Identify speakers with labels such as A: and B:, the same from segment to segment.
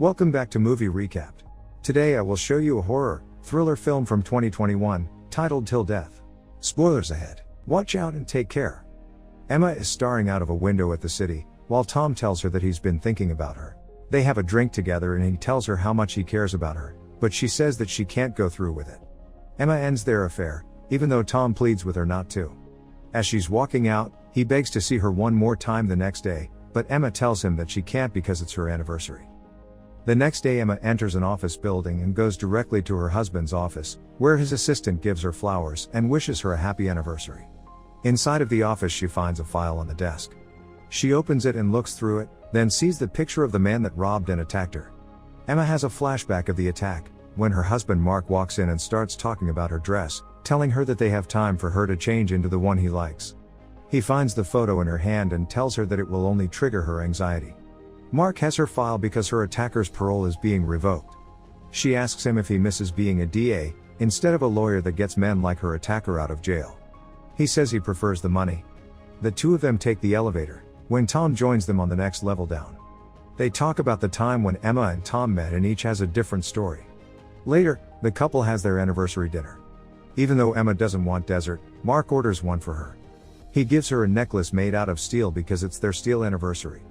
A: Welcome back to Movie Recapped. Today I will show you a horror, thriller film from 2021, titled Till Death. Spoilers ahead. Watch out and take care. Emma is staring out of a window at the city, while Tom tells her that he's been thinking about her. They have a drink together and he tells her how much he cares about her, but she says that she can't go through with it. Emma ends their affair, even though Tom pleads with her not to. As she's walking out, he begs to see her one more time the next day, but Emma tells him that she can't because it's her anniversary. The next day Emma enters an office building and goes directly to her husband's office, where his assistant gives her flowers and wishes her a happy anniversary. Inside of the office she finds a file on the desk. She opens it and looks through it, then sees the picture of the man that robbed and attacked her. Emma has a flashback of the attack, when her husband Mark walks in and starts talking about her dress, telling her that they have time for her to change into the one he likes. He finds the photo in her hand and tells her that it will only trigger her anxiety. Mark has her file because her attacker's parole is being revoked. She asks him if he misses being a DA, instead of a lawyer that gets men like her attacker out of jail. He says he prefers the money. The two of them take the elevator, when Tom joins them on the next level down. They talk about the time when Emma and Tom met and each has a different story. Later, the couple has their anniversary dinner. Even though Emma doesn't want dessert, Mark orders one for her. He gives her a necklace made out of steel because it's their steel anniversary.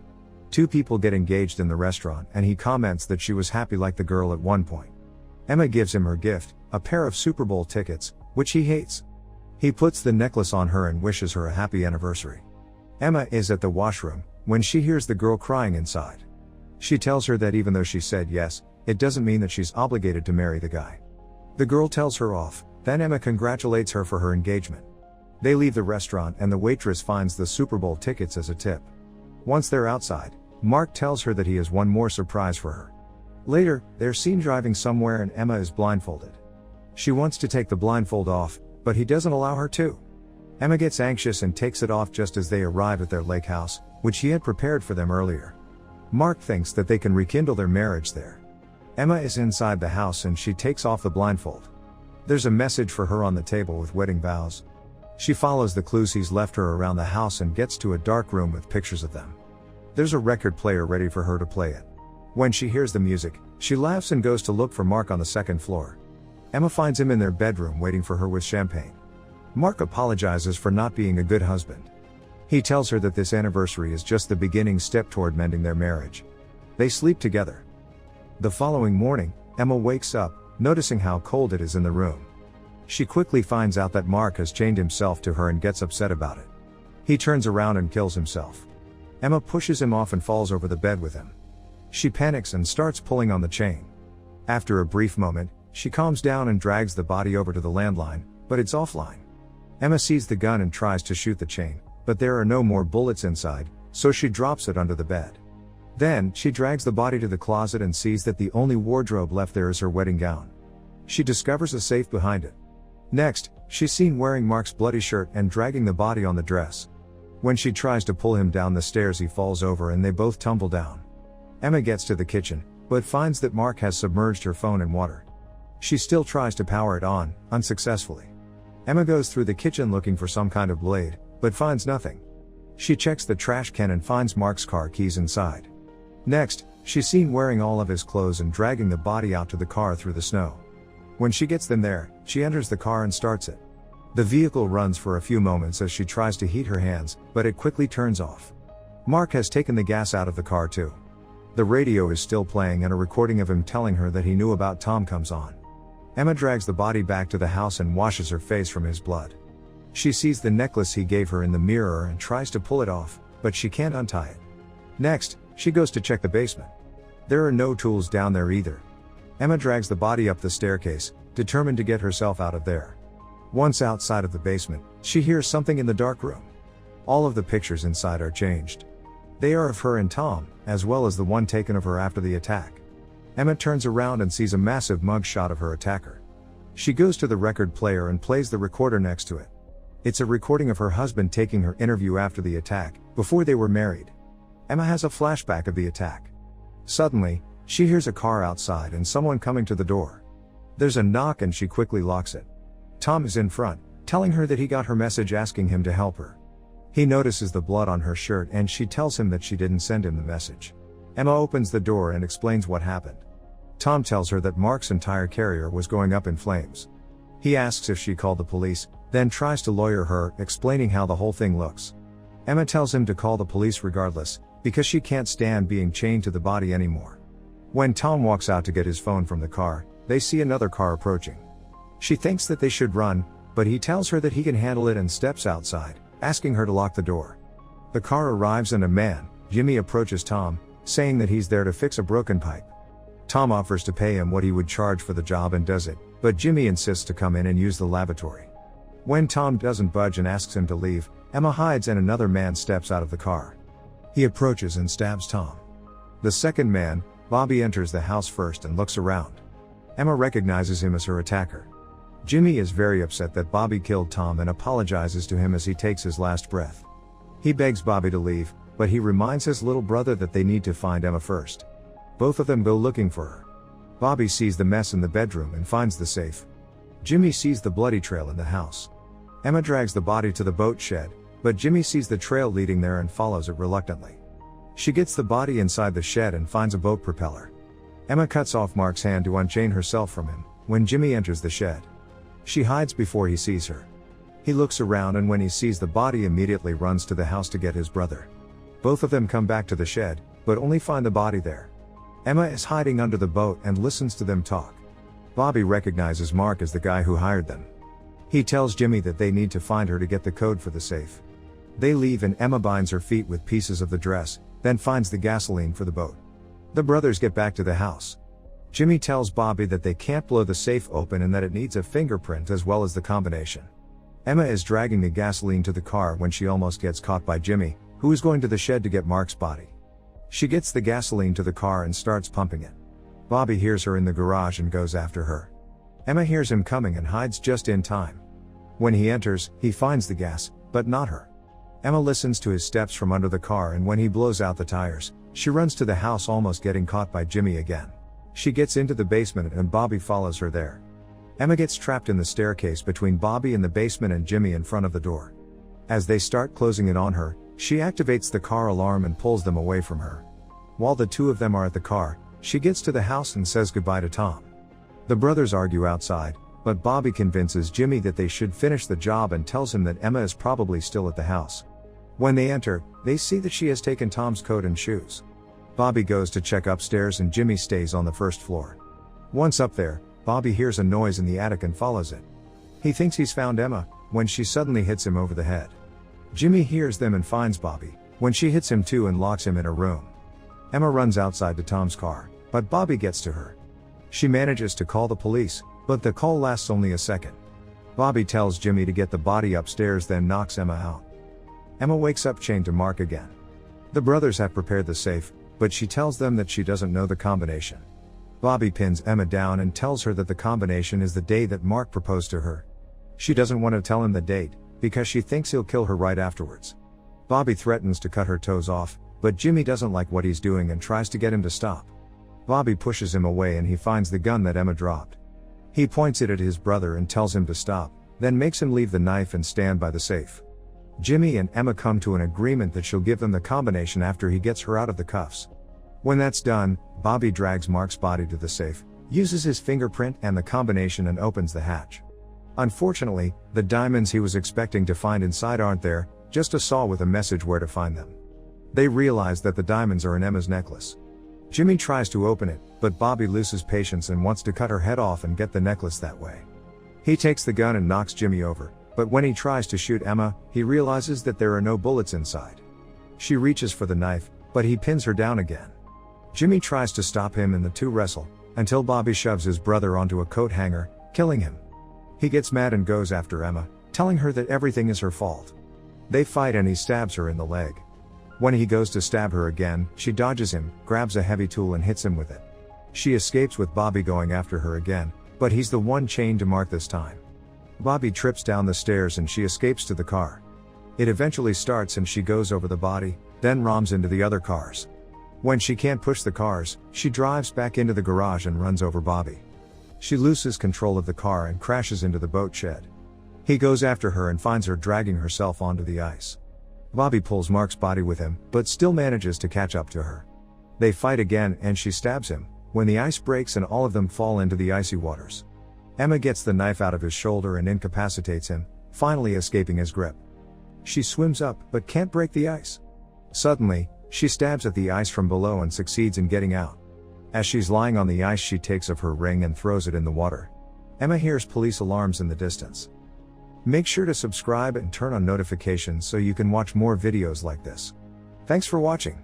A: Two people get engaged in the restaurant and he comments that she was happy like the girl at one point. Emma gives him her gift, a pair of Super Bowl tickets, which he hates. He puts the necklace on her and wishes her a happy anniversary. Emma is at the washroom, when she hears the girl crying inside. She tells her that even though she said yes, it doesn't mean that she's obligated to marry the guy. The girl tells her off, then Emma congratulates her for her engagement. They leave the restaurant and the waitress finds the Super Bowl tickets as a tip. Once they're outside, Mark tells her that he has one more surprise for her. Later, they're seen driving somewhere and Emma is blindfolded. She wants to take the blindfold off, but he doesn't allow her to. Emma gets anxious and takes it off just as they arrive at their lake house, which he had prepared for them earlier. Mark thinks that they can rekindle their marriage there. Emma is inside the house and she takes off the blindfold. There's a message for her on the table with wedding vows. She follows the clues he's left her around the house and gets to a dark room with pictures of them. There's a record player ready for her to play it. When she hears the music, she laughs and goes to look for Mark on the second floor. Emma finds him in their bedroom waiting for her with champagne. Mark apologizes for not being a good husband. He tells her that this anniversary is just the beginning step toward mending their marriage. They sleep together. The following morning, Emma wakes up, noticing how cold it is in the room. She quickly finds out that Mark has chained himself to her and gets upset about it. He turns around and kills himself. Emma pushes him off and falls over the bed with him. She panics and starts pulling on the chain. After a brief moment, she calms down and drags the body over to the landline, but it's offline. Emma sees the gun and tries to shoot the chain, but there are no more bullets inside, so she drops it under the bed. Then, she drags the body to the closet and sees that the only wardrobe left there is her wedding gown. She discovers a safe behind it. Next, she's seen wearing Mark's bloody shirt and dragging the body on the dress. When she tries to pull him down the stairs he falls over and they both tumble down. Emma gets to the kitchen, but finds that Mark has submerged her phone in water. She still tries to power it on, unsuccessfully. Emma goes through the kitchen looking for some kind of blade, but finds nothing. She checks the trash can and finds Mark's car keys inside. Next, she's seen wearing all of his clothes and dragging the body out to the car through the snow. When she gets them there, she enters the car and starts it. The vehicle runs for a few moments as she tries to heat her hands, but it quickly turns off. Mark has taken the gas out of the car too. The radio is still playing and a recording of him telling her that he knew about Tom comes on. Emma drags the body back to the house and washes her face from his blood. She sees the necklace he gave her in the mirror and tries to pull it off, but she can't untie it. Next, she goes to check the basement. There are no tools down there either. Emma drags the body up the staircase, determined to get herself out of there. Once outside of the basement, she hears something in the dark room. All of the pictures inside are changed. They are of her and Tom, as well as the one taken of her after the attack. Emma turns around and sees a massive mug shot of her attacker. She goes to the record player and plays the recorder next to it. It's a recording of her husband taking her interview after the attack, before they were married. Emma has a flashback of the attack. Suddenly, she hears a car outside and someone coming to the door. There's a knock and she quickly locks it. Tom is in front, telling her that he got her message asking him to help her. He notices the blood on her shirt and she tells him that she didn't send him the message. Emma opens the door and explains what happened. Tom tells her that Mark's entire carrier was going up in flames. He asks if she called the police, then tries to lawyer her, explaining how the whole thing looks. Emma tells him to call the police regardless, because she can't stand being chained to the body anymore. When Tom walks out to get his phone from the car, they see another car approaching. She thinks that they should run, but he tells her that he can handle it and steps outside, asking her to lock the door. The car arrives and a man, Jimmy, approaches Tom, saying that he's there to fix a broken pipe. Tom offers to pay him what he would charge for the job and does it, but Jimmy insists to come in and use the lavatory. When Tom doesn't budge and asks him to leave, Emma hides and another man steps out of the car. He approaches and stabs Tom. The second man, Bobby, enters the house first and looks around. Emma recognizes him as her attacker. Jimmy is very upset that Bobby killed Tom and apologizes to him as he takes his last breath. He begs Bobby to leave, but he reminds his little brother that they need to find Emma first. Both of them go looking for her. Bobby sees the mess in the bedroom and finds the safe. Jimmy sees the bloody trail in the house. Emma drags the body to the boat shed, but Jimmy sees the trail leading there and follows it reluctantly. She gets the body inside the shed and finds a boat propeller. Emma cuts off Mark's hand to unchain herself from him, when Jimmy enters the shed. She hides before he sees her. He looks around and when he sees the body immediately runs to the house to get his brother. Both of them come back to the shed, but only find the body there. Emma is hiding under the boat and listens to them talk. Bobby recognizes Mark as the guy who hired them. He tells Jimmy that they need to find her to get the code for the safe. They leave and Emma binds her feet with pieces of the dress, then finds the gasoline for the boat. The brothers get back to the house. Jimmy tells Bobby that they can't blow the safe open and that it needs a fingerprint as well as the combination. Emma is dragging the gasoline to the car when she almost gets caught by Jimmy, who is going to the shed to get Mark's body. She gets the gasoline to the car and starts pumping it. Bobby hears her in the garage and goes after her. Emma hears him coming and hides just in time. When he enters, he finds the gas, but not her. Emma listens to his steps from under the car and when he blows out the tires, she runs to the house almost getting caught by Jimmy again. She gets into the basement and Bobby follows her there. Emma gets trapped in the staircase between Bobby in the basement and Jimmy in front of the door. As they start closing it on her, she activates the car alarm and pulls them away from her. While the two of them are at the car, she gets to the house and says goodbye to Tom. The brothers argue outside, but Bobby convinces Jimmy that they should finish the job and tells him that Emma is probably still at the house. When they enter, they see that she has taken Tom's coat and shoes. Bobby goes to check upstairs and Jimmy stays on the first floor. Once up there, Bobby hears a noise in the attic and follows it. He thinks he's found Emma, when she suddenly hits him over the head. Jimmy hears them and finds Bobby, when she hits him too and locks him in a room. Emma runs outside to Tom's car, but Bobby gets to her. She manages to call the police, but the call lasts only a second. Bobby tells Jimmy to get the body upstairs then knocks Emma out. Emma wakes up chained to Mark again. The brothers have prepared the safe, but she tells them that she doesn't know the combination. Bobby pins Emma down and tells her that the combination is the day that Mark proposed to her. She doesn't want to tell him the date, because she thinks he'll kill her right afterwards. Bobby threatens to cut her toes off, but Jimmy doesn't like what he's doing and tries to get him to stop. Bobby pushes him away and he finds the gun that Emma dropped. He points it at his brother and tells him to stop, then makes him leave the knife and stand by the safe. Jimmy and Emma come to an agreement that she'll give them the combination after he gets her out of the cuffs. When that's done, Bobby drags Mark's body to the safe, uses his fingerprint and the combination and opens the hatch. Unfortunately, the diamonds he was expecting to find inside aren't there, just a saw with a message where to find them. They realize that the diamonds are in Emma's necklace. Jimmy tries to open it, but Bobby loses patience and wants to cut her head off and get the necklace that way. He takes the gun and knocks Jimmy over, but when he tries to shoot Emma, he realizes that there are no bullets inside. She reaches for the knife, but he pins her down again. Jimmy tries to stop him and the two wrestle, until Bobby shoves his brother onto a coat hanger, killing him. He gets mad and goes after Emma, telling her that everything is her fault. They fight and he stabs her in the leg. When he goes to stab her again, she dodges him, grabs a heavy tool and hits him with it. She escapes with Bobby going after her again, but he's the one chained to Mark this time. Bobby trips down the stairs and she escapes to the car. It eventually starts and she goes over the body, then rams into the other cars. When she can't push the cars, she drives back into the garage and runs over Bobby. She loses control of the car and crashes into the boat shed. He goes after her and finds her dragging herself onto the ice. Bobby pulls Mark's body with him, but still manages to catch up to her. They fight again and she stabs him, when the ice breaks and all of them fall into the icy waters. Emma gets the knife out of his shoulder and incapacitates him, finally escaping his grip. She swims up, but can't break the ice. Suddenly, she stabs at the ice from below and succeeds in getting out. As she's lying on the ice, she takes off her ring and throws it in the water. Emma hears police alarms in the distance. Make sure to subscribe and turn on notifications so you can watch more videos like this. Thanks for watching.